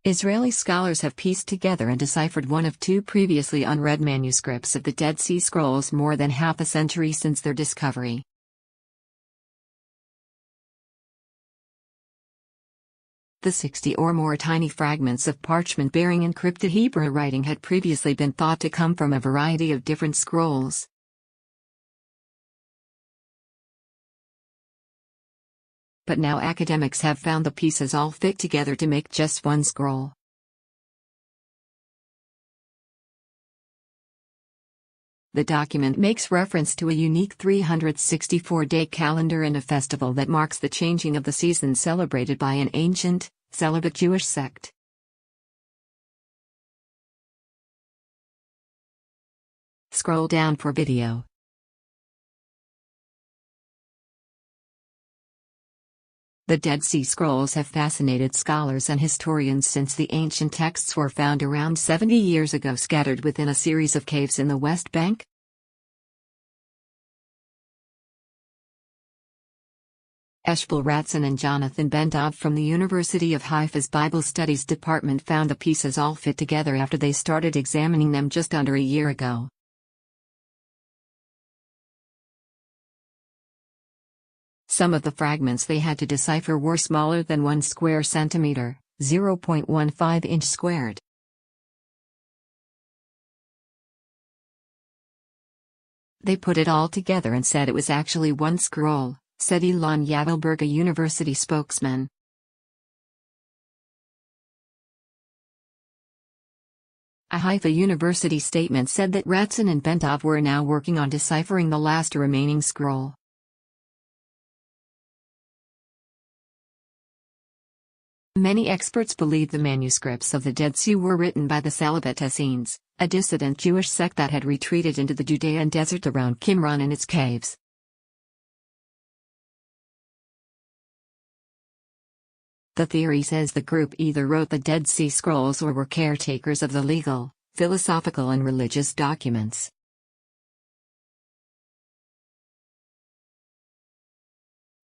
Israeli scholars have pieced together and deciphered one of two previously unread manuscripts of the Dead Sea Scrolls more than half a century since their discovery. The 60 or more tiny fragments of parchment bearing encrypted Hebrew writing had previously been thought to come from a variety of different scrolls. But now academics have found the pieces all fit together to make just one scroll. The document makes reference to a unique 364-day calendar and a festival that marks the changing of the seasons celebrated by an ancient, celibate Jewish sect. Scroll down for video. The Dead Sea Scrolls have fascinated scholars and historians since the ancient texts were found around 70 years ago scattered within a series of caves in the West Bank. Eshbal, Ratson and Jonathan Ben-Dov from the University of Haifa's Bible Studies department found the pieces all fit together after they started examining them just under a year ago. Some of the fragments they had to decipher were smaller than 1 square centimeter, 0.15 inch squared. They put it all together and said it was actually one scroll, said Elon Yavelberg, a university spokesman. A Haifa University statement said that Ratson and Ben-Dov were now working on deciphering the last remaining scroll. Many experts believe the manuscripts of the Dead Sea were written by the celibate Essenes, a dissident Jewish sect that had retreated into the Judean desert around Qumran and its caves. The theory says the group either wrote the Dead Sea Scrolls or were caretakers of the legal, philosophical and religious documents.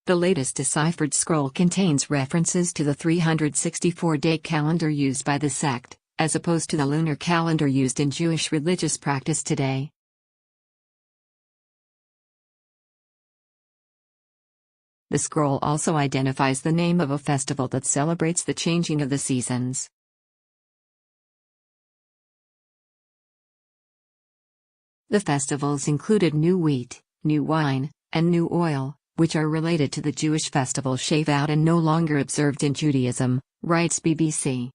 The latest deciphered scroll contains references to the 364-day calendar used by the sect, as opposed to the lunar calendar used in Jewish religious practice today. The scroll also identifies the name of a festival that celebrates the changing of the seasons. The festivals included new wheat, new wine, and new oil, which are related to the Jewish festival Shavuot and no longer observed in Judaism, writes BBC.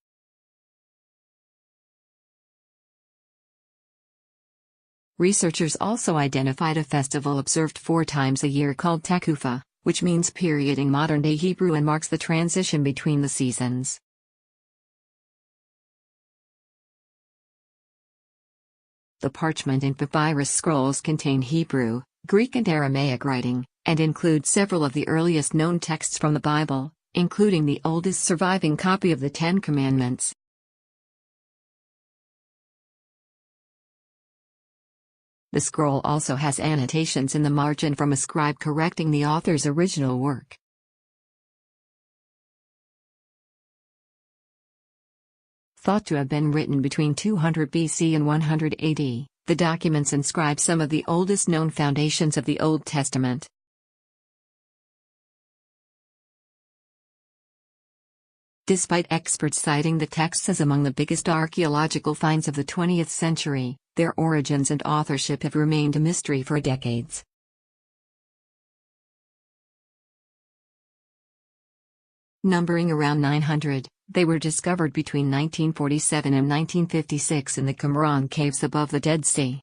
Researchers also identified a festival observed 4 times a year called Tekufa, which means period in modern-day Hebrew and marks the transition between the seasons. The parchment and papyrus scrolls contain Hebrew, Greek and Aramaic writing, and include several of the earliest known texts from the Bible, including the oldest surviving copy of the Ten Commandments. The scroll also has annotations in the margin from a scribe correcting the author's original work. Thought to have been written between 200 BC and 100 AD, the documents inscribe some of the oldest known foundations of the Old Testament. Despite experts citing the texts as among the biggest archaeological finds of the 20th century, their origins and authorship have remained a mystery for decades. Numbering around 900, they were discovered between 1947 and 1956 in the Qumran caves above the Dead Sea.